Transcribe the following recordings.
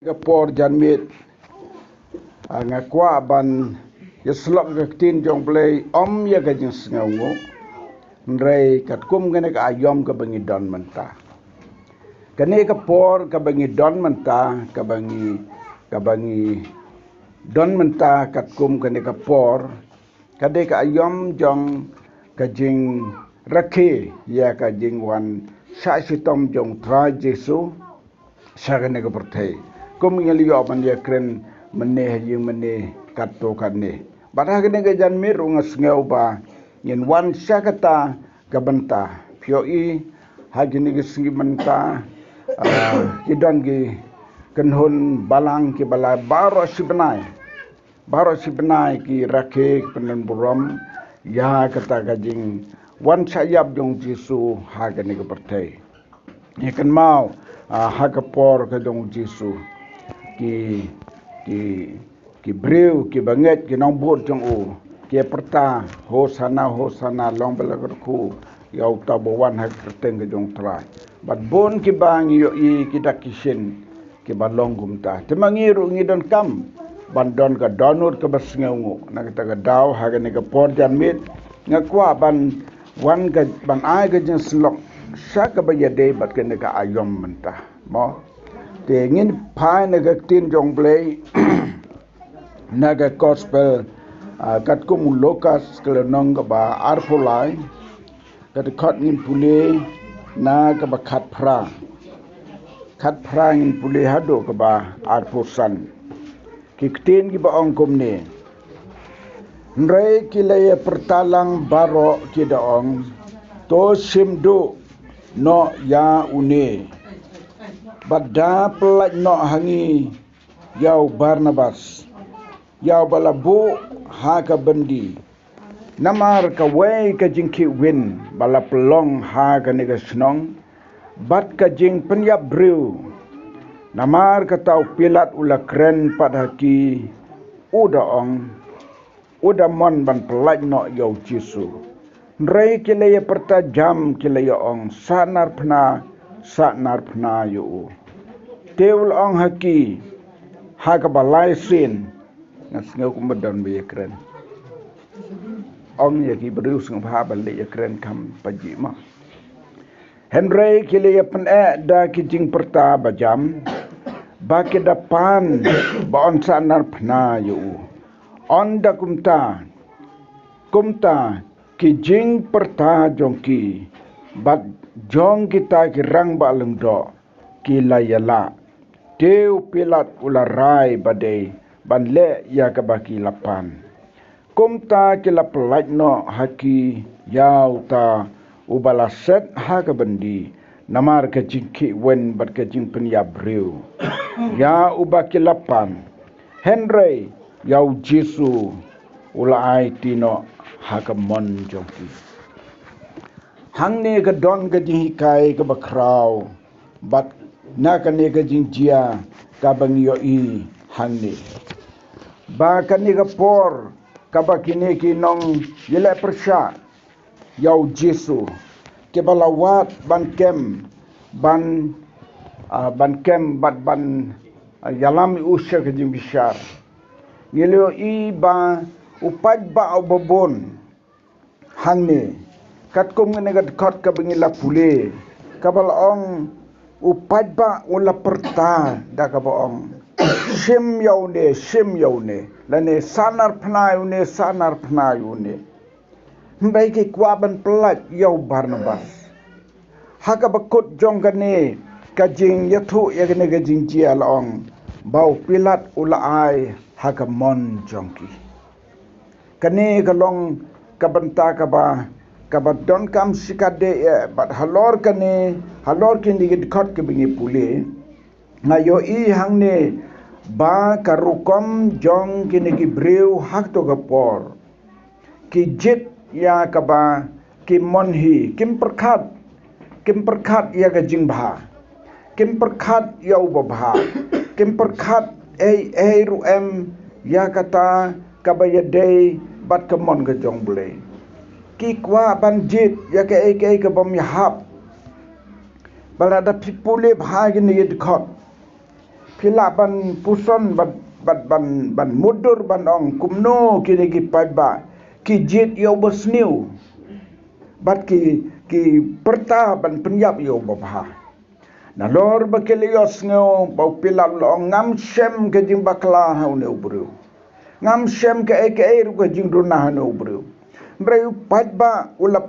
Singapore janmit ngakwa ban yeslok tin jong play ya gajing sengawo nrei kat kum gane ka ayom ka bangi don menta kane ka por ka bangi don menta ka bangi don menta kat kum kane ka por kade ka ayom jong kajing rakhe ya kajing wan sa sitom jong tra jesu sagane ka perthai kum ngali yo ban ya kren meneh yung meneh kato kane barah kene ga jan mir ungas ngau ba yen wan sakata kabanta pioi hagini gisi menta kidon gi kenhun balang ki balai baro sibenai ki rakhe penen buram ya kata gajing wan sayap jong Jesu hagani ga perthai ikan mau hagapor ka jong Jesu ki breu ki banget ki nong bot jong u ki perta hosana long belagarku yau tabawan hak terteng ke jong trai bat bon ki bang yo i ki dakisin ki balong gumta temangiru ngidon kam bandon ka donur ke basngengu na kita ka daw hagane ka por janmit ngakwa ban wan ka ban ai ka jeng slok saka bayade bat kene ka ayom mentah mo te ngin pai naga tin jong play naga gospel kat kum lokas kelenong ka ba arpolai kat khot ngin pule na ka ba khat pra ngin pule hado ka ba arposan ki tin ki ba ong kum ne nrei ki laya pertalang baro ki daong to simdo no ya une bada pelaj no hangi yau Barnabas yau balabu ha ka bendi namar ka wei ka jingki win bala pelong ha ka nega snong bat ka jing penyap brew namar ka tau pilat ula kren pad haki uda mon ban pelaj no yau Jesu nrei kilaya pertajam kilaya ong sanar pna yu teul ong haki haka balai sin ngasngau kumedon be kren ong yaki beriu sing pha balik kren kam paji ma henry kile ya pen da kijing perta bajam ba ke depan ba on sanar pna yu on da kumta kijing perta jongki bat jong kita kirang ba lengdo kilayala teu pilat ularai badai banle ya kabaki lapan kumta kilapelaj no haki yau ta ubala set ha ka bendi namar ka jingki wen bat ka jing penyap breu ya ubaki lapan henry yau Jesu ulai tino ha ka mon jongki hang ne ka don ka jing hikai ka bakrau bat na ka ne ka jing jia ka bang yo i hang ne ba ka ne ka por ka ba kine ki nong yele persha yau Jesu ke balawat ban kem yalam usha ka jing bishar yele i ba upaj ba obobon hang ne kat kum ngene kat khot ka bangila pule kabal ong upaj ba ula perta da ka ong sim yaune lane sanar pna yune mbai ke kwaban pelaj yau Barnabas haka bakut jong kane kajing yathu yakne kajing jia laong bau pilat ula ai haka mon jongki kane kalong kabanta ka ba kabadon kam sikade bat halor kini gidkhot ke bingi pule ngayo i hangne ba karukom jong kini ki breu hak to gapor ki jit ya kaba ki monhi kim perkhat ya ga jingbha kim perkhat ya ubabha kim perkhat ei ruem ya kata kabayade bat kemon ga jong bule ki kwa banjit ya ke bom yahap balada pipule bhag ni yedkhot kila ban puson ban mudur ban ong kumno kini ki paiba ki jit yo bersniu bat ki perta ban penyap yo babha na lor bakelios ngau bau pilat lo ngam sem ke jing bakla ha ne ubru ngam sem ke ru ke jing dunah ne ubru breu paiba ula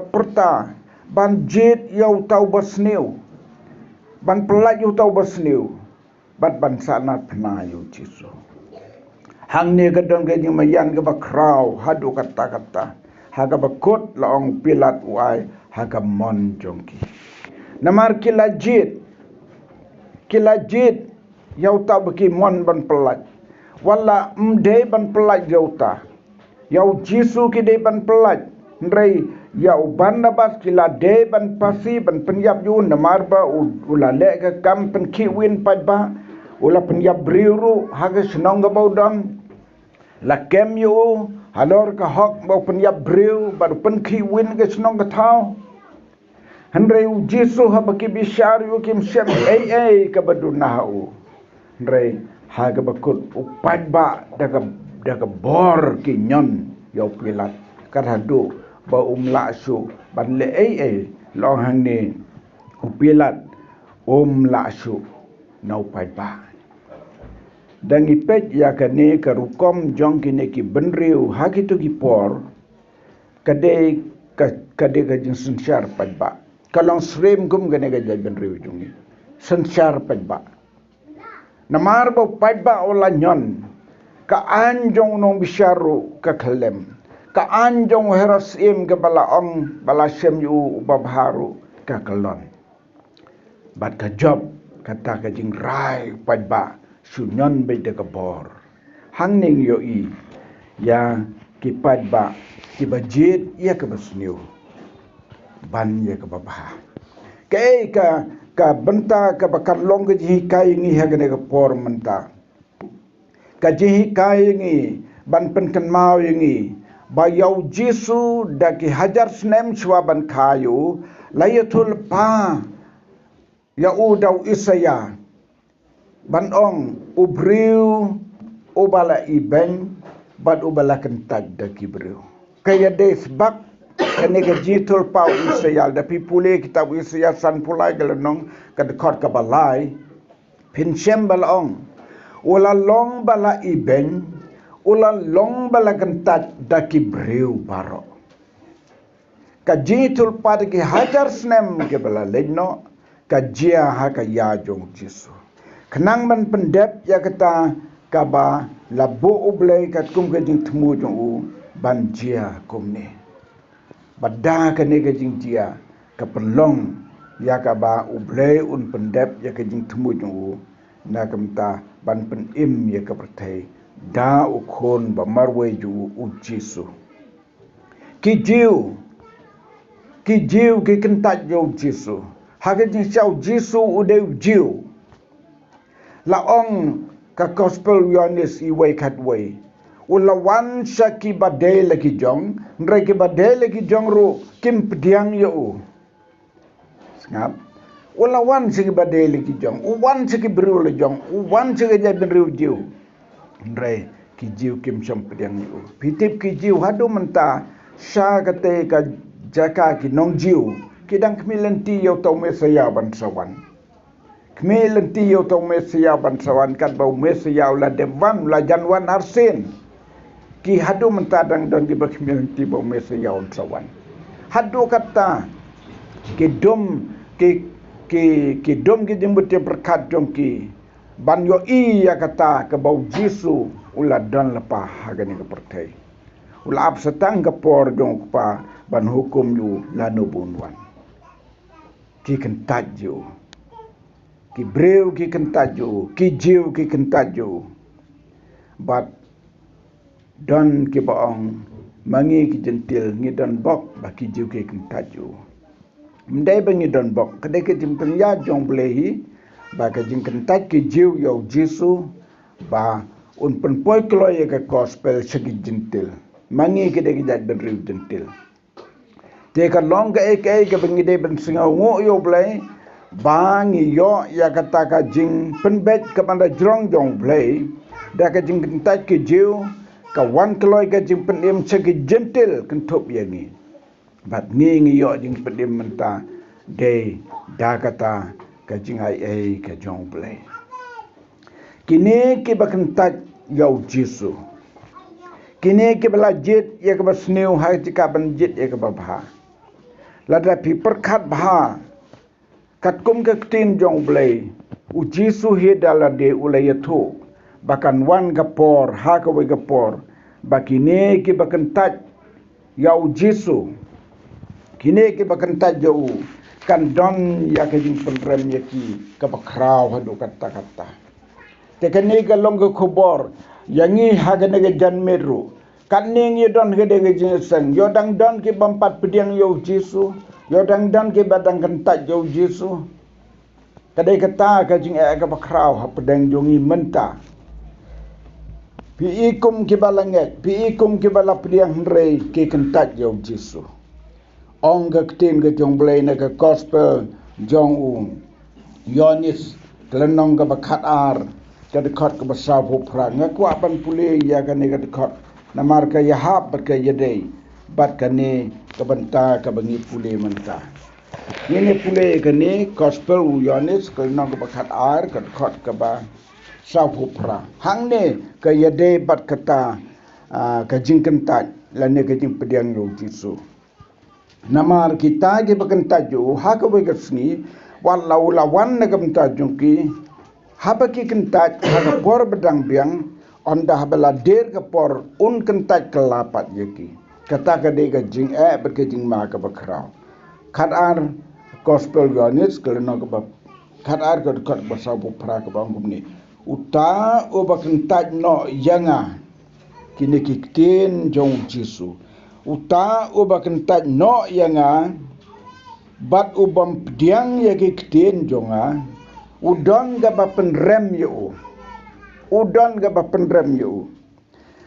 perta ban jit yo tau bersniu ban pelat yo tau bersniu bat ban sanat pena yo jisu hang ne gadon ke jing mayan ke bakrau hadu kata haga bakut laong pilat uai haga mon jongki namar kilajit yau ta baki mon ban pelat wala mde ban pelat yau ta yau jisu ki de ban pelat ndrei yau Barnabas kila de ban pasi ban penyap yu namar ba ula le ke kam pen kiwin padba ula penyap briuru haga senong ga baudam la kem yu halor ka hok bau penyap briu baru pen kiwin ke senong ka thau Hendrai Jesu ha baki bishar yu kim sem ai ka badunau Hendrai ha ka bakut upat ba daga bor ki nyon yo pilat kat hadu ba umla su ban le ai long hang ni upilat la su nau upat ba dan ipet ya kane ka rukom jong kine ki benriu ha ki tu ki por kade ka jin sensyar pat ba kalong srem gum gane ga jaben riu jungi sensyar padba namar bo padba ola nyon ka anjong nong bisharu ka khalem ka anjong heras im ke bala ong bala sem yu babharu ka kalon bat ka job kata ka jing rai padba sunyon be de ka bor hang ning yo i ya ki padba ki bajit ya ka basniu ban ye ka babha ke ka benta ka bakan long ke ji kai ngi ha gane ka por menta ka ji kai ngi ban pen kan mau ngi ba yau jisu da ki hajar snem shwa ban khayu layatul pa ya udau isaya ban ong ubriu ubala iben bad ubala kentat da ki briu kaya des bak kene ke jitul pau Israel da pipule kitab Israel san pulai galenong ka dekot ka balai pinsem balong ula long bala iben ula long bala kentat da kibreu baro ka jitul pad ki hajar snem ke bala leno ka jia ha ka ya jong jisu kenang man pendep ya kata ka ba labu ublei kat kum ke jing temu jong u ban jia kum ni bada ka nega jing dia ka pelong ya ka ba ublei un pendep ya ka jing temu jong na kamta ban pen im ya ka pertai da ukon ba marwe ju u jisu ki jiu ki kentat jo jisu ha ka jing chau jisu u de jiu la ong ka gospel yonis i wei kat wei ulawan saki badai lagi jong nrai ki badai lagi jong ru kim pediang yo ngap ulawan saki badai lagi jong uwan saki beru le jong uwan saki jai benriu jiu nrai ki jiu kim som pediang yo pitip ki jiu hadu menta sha kate ka jaka ki nong jiu kidang kmilenti yo tau mesaya ban sawan kmilenti yo tau mesaya ban sawan kat bau mesaya la devan la janwan arsin ki hadu mentadang don di community bo mesa yaun sawan hadu kata ki dom ki jembut berkat dom ki ban yo i ya kata ke bau jisu ula don lepa hagani ke pertai ula ap setang ke por dong pa ban hukum yu lanu bunwan ki kentat ju ki breu ki kentat ju ki jiu ki kentat ju but don ki baong mangi ki jentil ngi don bok ba ki jiu ki kentaju mdai ba ngi don bok kade ke jimpen ya jong blehi ba ka jing kentaj ki jiu yo jisu ba un pen poi kloye ka gospel segi jentil mangi ki de ki jat ben riu jentil te ka long ka ek ka bengi de ben singa ngo yo blai bang yo ya kata ka jing penbet kepada jrong jong play da ka jing kentai ke jiu ka wan keloi ka jing penim segi gentle kentup yangi bat ngi yo jing penim menta de da kata ka jing ai ka jong play kini ke bakentai yo jisu kini ke bala jit ya ka basneu ha tika ban jit ya ka babha lada pi perkat bha kat kum ke tin jong blai u jisu he dala de ulayatu bakan wan gapor ha ka we gapor bakine ki bakan tat yau jisu kine ki bakan tat jau kan don ya ke jing penrem ya ki ka bakrau hadu kata kata te kane ka long ka khobor yangi ha ga ne jan meru kan ning ye don ke de jing sang yo dang don ki bampat pediang yau jisu yo dang dan ke badang kentat yo Yesu kadai kata ka jing ka bakrau ha pedang jongi menta pi ikum ke balanget pi ikum ke bala pediang rei ke kentat yo Yesu ong ga ktin ga jong blai na ka gospel jong u yonis kelenong ka bakat ar ka dekat ka basau phra ngakwa ban pule ya ka ne ka dekat namar ka yahab ka yedei bat kane kabanta kabangi pule menta ini pule kane gospel uyanis kalna ka bakat ar ka khot ka ba saupra hangne ka yade bat kata ka jingkentat lane ka jing pediang yo jisu namar kita ge bakenta jo ha ka we gasni walau lawan na gamta jungki habaki kentat ha ka por bedang biang onda habala der ka por un kentat kelapat yeki kata ka de ka jing berke jing ma ka bakrau khat ar gospel yonis keleno ka bab khat ar ka kat basa bu pra ka bangum ni uta o bakentat no yanga kini kikten jong jisu uta o bakentat no yanga bat ubam pediang ya kikten jonga udon ga ba penrem yo udon ga ba penrem yo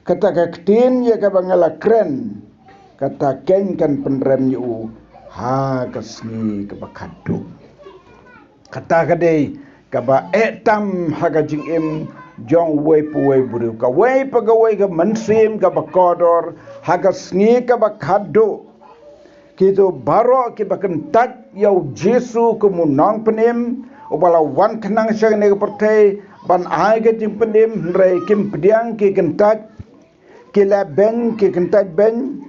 kata ka kikten ya ka bangala kren kata ken kan penrem yu ha kasni ka bakadu kata kadai ka ba etam ha ka jing em jong wei pu wei buru ka wei pa ga wei ga mansim ka bakodor ha kasni ka bakadu kitu baro ki bakan tat yau Jesu kumunang penim ubala wan kenang sang ne pertai ban ai ga jing penim rei kim pediang ki kentat ki la ben ki kentat ben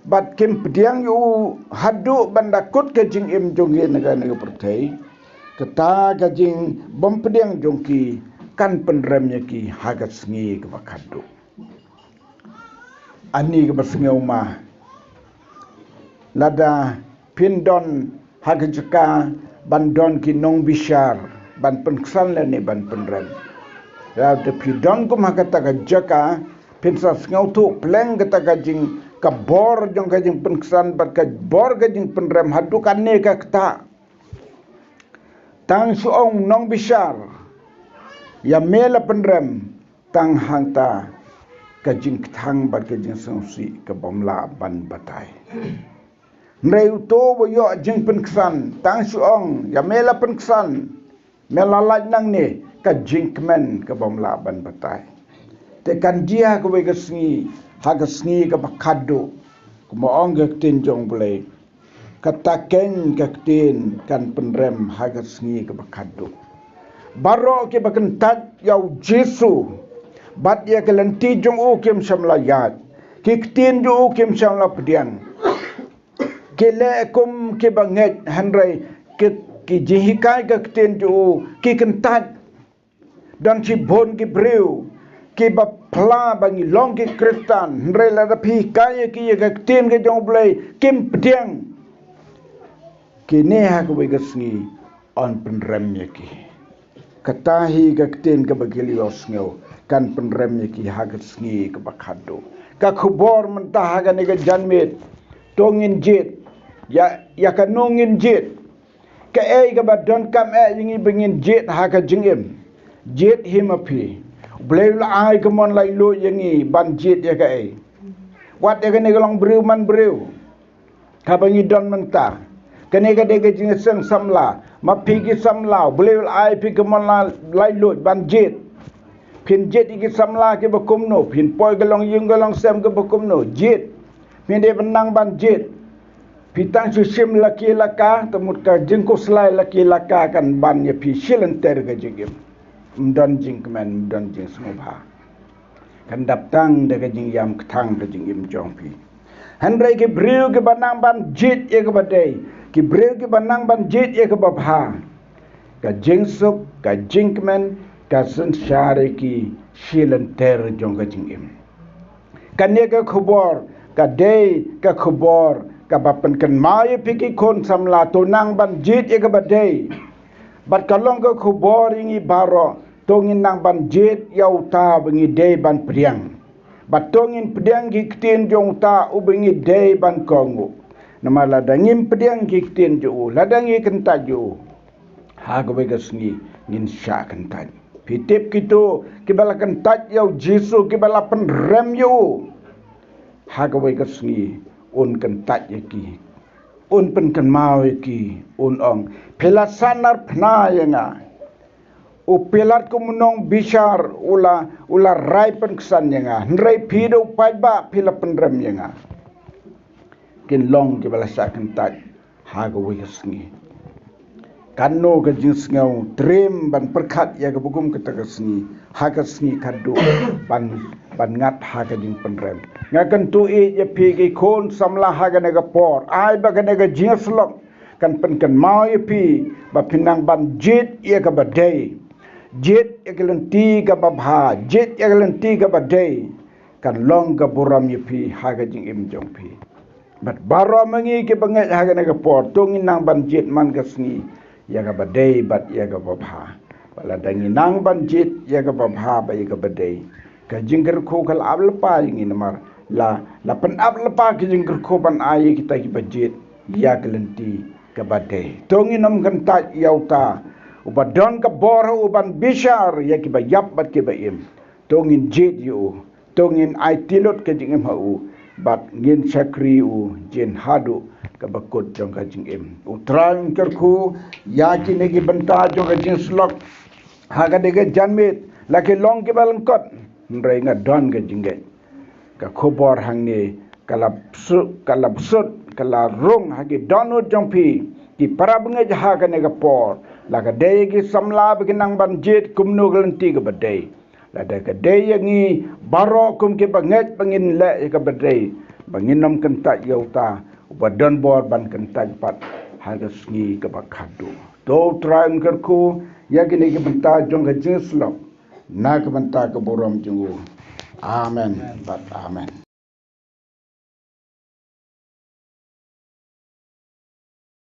bat kim pediang yu hadu bandakut ke jing im jongge negara pertai kata ke jing bom pediang jongki kan penremnya ki hagat sengi ke bakadu ani ke basengi umah lada pindon hagat jeka bandon ki nong bishar ban penkesan lene ban penrem ya de pindon kum hakata ka jeka pinsa sengau tu pleng kata ka jing kabor jong ka jing penkesan bat ka bor ka jing penrem hadu kan ne ka kata tang suong nong bishar ya mela penrem tang hangta ka jing thang bat ka jing sengsi ka bomla ban batai nrei uto bo yo jing penkesan tang suong ya mela penkesan mela laj nang ne ka jing kemen ka bomla ban batai te kan dia ka we ka sengi haga sengi ka bakado kuma ong ka tin jong boleh kata ken ka tin kan penrem haga sengi ka bakado baro ke bakentat yau Jesu bat ya kelenti jong u kem samla yat ki tin ju kem samla pediang ke le kum ke banget hanrai ke ki jihikai ka tin ju ki kentat dan si bon ki breu ki ba pla bangi long ki kristan rela da pi kaya ki ga tin ke jong blai kim pediang ki ne ha ko be gasngi on penrem ye ki katahi ga tin ka bagili osngo kan penrem ye ki ha gasngi ka bakado ka khubor mentah ga ne ga janmet tongin jet ya ka nongin jet ka ga ba don kam yingi bengin jet ha ka jingem jet himapi boleh lah ai kemon lai lo yangi banjit ya kai wat ya kene long breu man breu ka bangi don mentah kene ka de jing seng samla ma pigi samlau boleh ai pi kemala lai lut ban jet pin jet iki samla ke bakumno pin poi galong yung galong sem ke bakumno jet pin de benang ban jet pitang susim laki laka temut ka jengko selai laki laka kan ban ya pi silenter ke jingim mdan jing kemen mdan jing semubha kan daptang de ke jing yam ketang ke jingim jong pi handrai ke breu ke banang ban jet ye ke badai ki breu ke banang ban jet ye ke babha ka jingsuk ka jingmen ka sensyare ki silenter jong ka jingim kan ye ka khobor ka dei ka khobor ka bapen kan mai piki kon samla tonang ban jit ye ka badai bat kalong ka khobor ingi baro tongin nang ban jit yau ta bengi dei ban priang bat tongin priang ki ktin jong ta ubengi dei ban kongu nama ladangim priang ki ktin jo ladangi kenta jo ha go begasni ngin sya kentan pitip kito kibalakan tat yau Jesu kibalapan rem yo ha go begasni un kentat yaki un pen kan mau yaki un ong pelasanar phna yanga u pelat ko munong bishar ula rai pen ksan yanga nrai pido paiba pilapen rem yanga kin long kibalasa kentat ha go begasni kanno ke jins ngau trim ban perkat ya ke bugum ke tegasni ha ke sni kadu ban ngat ha ke jing penrem ngakan tu e ye pigi kon samla ha ke nega por ai ba ke nega jins lok kan pen kan mau ye pi ba pinang ban jit ye ke badai jit ye ke lenti ke babha jit ye ke lenti ke badai kan long ke buram ye pi ha ke jing im jong pi bat baro mangi ke bangai ha ke nega por tungin nang ban jit man ke sni yaga badai bat yaga babha wala dangi nang banjit yaga babha ba yaga badai ka jingger ko kal ablpa ingin mar la pen ablpa ki jingger ko ban ayi kita ki banjit ya kelenti ka badai tongi nam kan ta yauta ubadon ka bor uban bishar ya ki bayap bat ki baim tongin jit yu tongin ai tilot ka jingem hau bat ngin sakri u jen hadu kabakut jong kajing im utrang kerku yaki negi benta jong kajing slok haga dege janmit laki long ke balengkot nrai ngadon kajing ge ka khobor hangni kalap sut kala rong hagi donut jong pi ki para bunge jaha ka nega por laga dei ki samla beginang banjit kumnu gelenti ke badai lada ka dei yangi baro kum ke banget bangin le ka badai banginom kentak yauta badan bor ban kentak pat harus ngi ke bakadu do train kerku ya gini ke benta jong ke jeslok na ke benta ke borom jungu amen bat amen